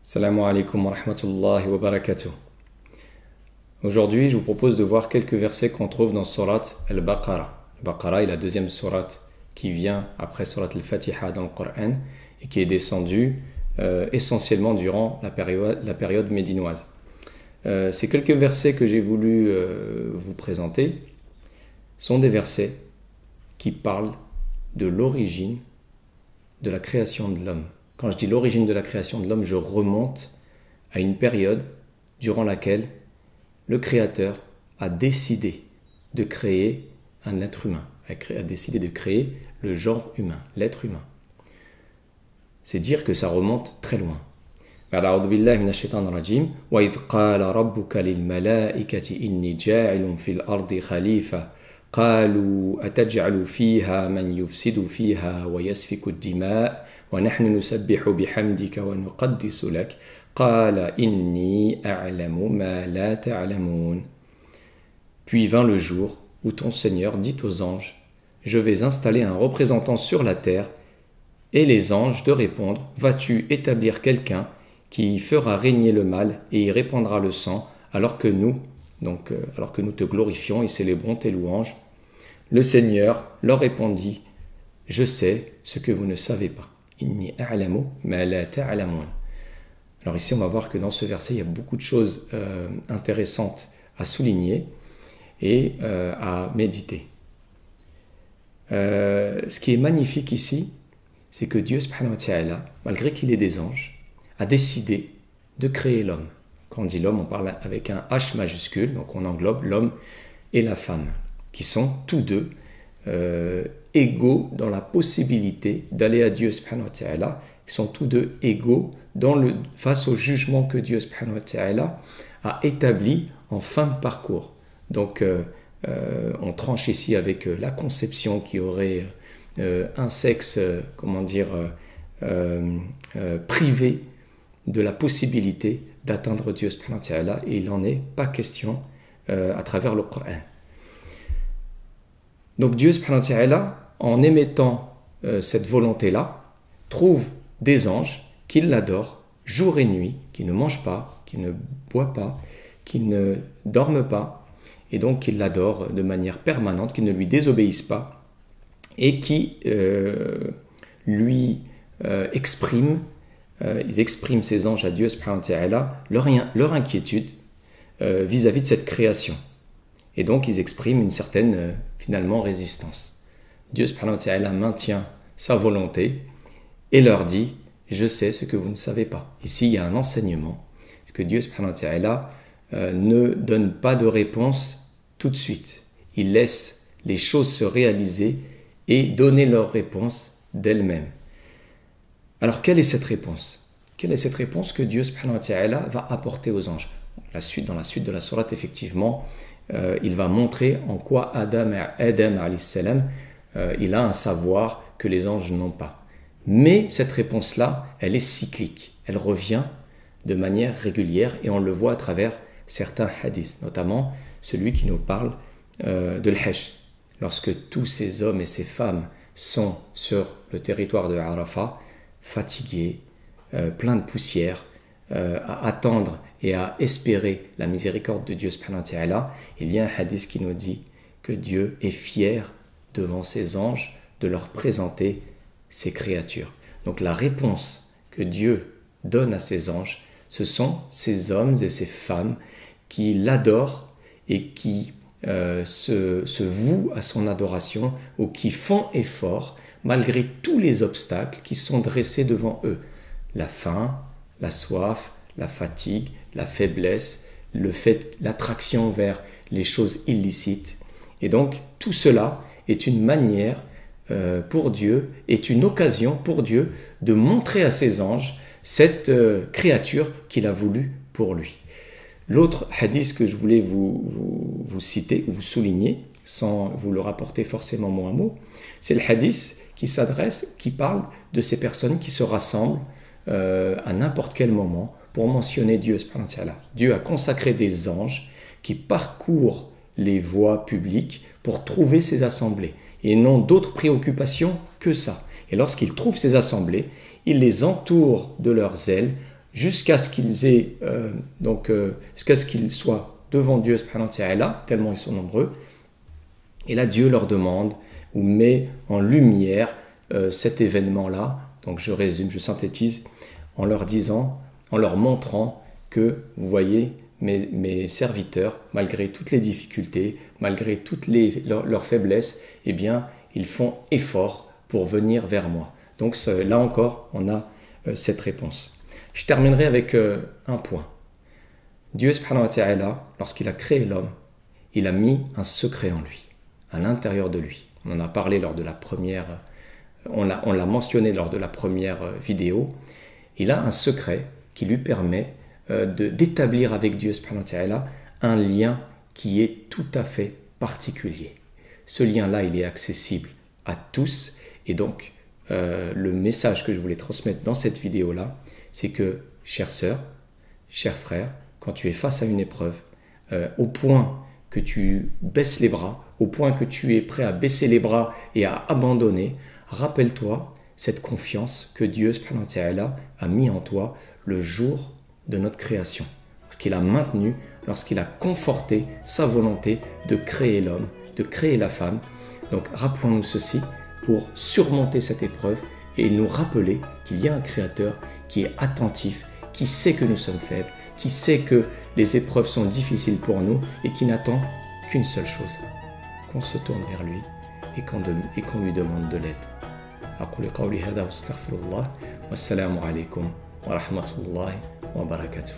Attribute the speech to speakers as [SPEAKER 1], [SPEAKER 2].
[SPEAKER 1] Assalamu alaikum wa rahmatullahi wa barakatuh. Aujourd'hui, je vous propose de voir quelques versets qu'on trouve dans Surat al-Baqarah. Al-Baqarah est la deuxième surat qui vient après Surat al-Fatiha dans le Coran et qui est descendue essentiellement durant la période médinoise. Ces quelques versets que j'ai voulu vous présenter sont des versets qui parlent de l'origine de la création de l'homme. Quand je dis l'origine de la création de l'homme, je remonte à une période durant laquelle le Créateur a décidé de créer un être humain, a décidé de créer le genre humain, l'être humain. C'est dire que ça remonte très loin. أعوذ بالله من الشيطان الرجيم وإذ قال ربك للملائكة إني جاعل في الأرض خليفة قالوا أتجعل فيها من يفسد فيها ويسفك الدماء ونحن نسبح بحمدك ونقدس لك قال إني أعلم ما لا تعلمون. Puis vint le jour où ton Seigneur dit aux anges: Je vais installer un représentant sur la terre, et les anges de répondre: Vas-tu établir quelqu'un qui fera régner le mal et y répandra le sang, alors que nous te glorifions et célébrons tes louanges. Le Seigneur leur répondit: Je sais ce que vous ne savez pas. Inni a'lamu ma la ta'lamun. Alors ici, on va voir que dans ce verset, il y a beaucoup de choses intéressantes à souligner et à méditer. Ce qui est magnifique ici, c'est que Dieu, subhanahu wa ta'ala, malgré qu'il ait des anges, a décidé de créer l'homme. Quand on dit l'homme, on parle avec un H majuscule, donc on englobe l'homme et la femme, qui sont tous deux égaux dans la possibilité d'aller à Dieu subhanahu wa ta'ala, qui sont tous deux égaux face au jugement que Dieu subhanahu wa ta'ala a établi en fin de parcours. Donc on tranche ici avec la conception qui aurait un sexe, privé de la possibilité d'atteindre Dieu subhanahu wa ta'ala, et il n'en est pas question à travers le Coran. Donc Dieu subhanahu wa ta'ala, en émettant cette volonté-là, trouve des anges qui l'adorent jour et nuit, qui ne mangent pas, qui ne boivent pas, qui ne dorment pas, et donc qui l'adorent de manière permanente, qui ne lui désobéissent pas, et qui lui expriment ces anges à Dieu subhanahu wa ta'ala leur inquiétude vis-à-vis de cette création. Et donc ils expriment une certaine finalement résistance. Dieu subhanahu wa ta'ala maintient sa volonté et leur dit: je sais ce que vous ne savez pas. Ici il y a un enseignement, parce que Dieu subhanahu wa ta'ala ne donne pas de réponse tout de suite. Il laisse les choses se réaliser et donner leur réponse d'elles-mêmes. Alors quelle est cette réponse? Quelle est cette réponse que Dieu subhanahu wa ta'ala va apporter aux anges? Dans la suite de la sourate, effectivement, il va montrer en quoi Adam alayhi salam, il a un savoir que les anges n'ont pas. Mais cette réponse-là, elle est cyclique. Elle revient de manière régulière et on le voit à travers certains hadiths, notamment celui qui nous parle de l'Hajj. Lorsque tous ces hommes et ces femmes sont sur le territoire de Arafat, fatigués, pleins de poussière, à attendre et à espérer la miséricorde de Dieu subhanahu wa ta'ala, il y a un hadith qui nous dit que Dieu est fier devant ses anges de leur présenter ses créatures. Donc la réponse que Dieu donne à ses anges, ce sont ces hommes et ces femmes qui l'adorent et qui se vouent à son adoration, ou qui font effort malgré tous les obstacles qui sont dressés devant eux. La faim, la soif, la fatigue, la faiblesse, l'attraction vers les choses illicites. Et donc tout cela est une manière pour Dieu, est une occasion pour Dieu de montrer à ses anges cette créature qu'il a voulu pour lui. L'autre hadith que je voulais vous citer, ou vous souligner, sans vous le rapporter forcément mot à mot, c'est le hadith qui parle de ces personnes qui se rassemblent à n'importe quel moment pour mentionner Dieu subhanahu wa ta'ala. Dieu a consacré des anges qui parcourent les voies publiques pour trouver ces assemblées et n'ont d'autres préoccupations que ça. Et lorsqu'ils trouvent ces assemblées, ils les entourent de leurs ailes jusqu'à ce qu'ils aient jusqu'à ce qu'ils soient devant Dieu subhanahu wa ta'ala, tellement ils sont nombreux. Et là, Dieu leur demande ou met en lumière cet événement-là. Donc je résume, je synthétise en leur disant, en leur montrant que, vous voyez, mes serviteurs, malgré toutes les difficultés, malgré toutes leurs faiblesses, eh bien, ils font effort pour venir vers moi. Donc là encore, on a cette réponse. Je terminerai avec un point. Dieu subhanahu wa ta'ala, lorsqu'il a créé l'homme, il a mis un secret en lui, à l'intérieur de lui. On en a parlé lors de la première, on l'a mentionné lors de la première vidéo. Il a un secret qui lui permet d'établir avec Dieu subhanahu wa ta'ala un lien qui est tout à fait particulier. Ce lien-là, il est accessible à tous. Et donc, le message que je voulais transmettre dans cette vidéo-là, c'est que, chère sœur, cher frère, quand tu es face à une épreuve, au point que tu baisses les bras, au point que tu es prêt à baisser les bras et à abandonner, rappelle-toi cette confiance que Dieu subhanahu wa ta'ala a mis en toi le jour de notre création. Lorsqu'il a maintenu, lorsqu'il a conforté sa volonté de créer l'homme, de créer la femme. Donc rappelons-nous ceci pour surmonter cette épreuve et nous rappeler qu'il y a un créateur qui est attentif, qui sait que nous sommes faibles, qui sait que les épreuves sont difficiles pour nous et qui n'attend qu'une seule chose, qu'on se tourne vers lui et qu'on lui demande de l'aide. أقول قولي هذا واستغفر الله والسلام عليكم ورحمة الله وبركاته.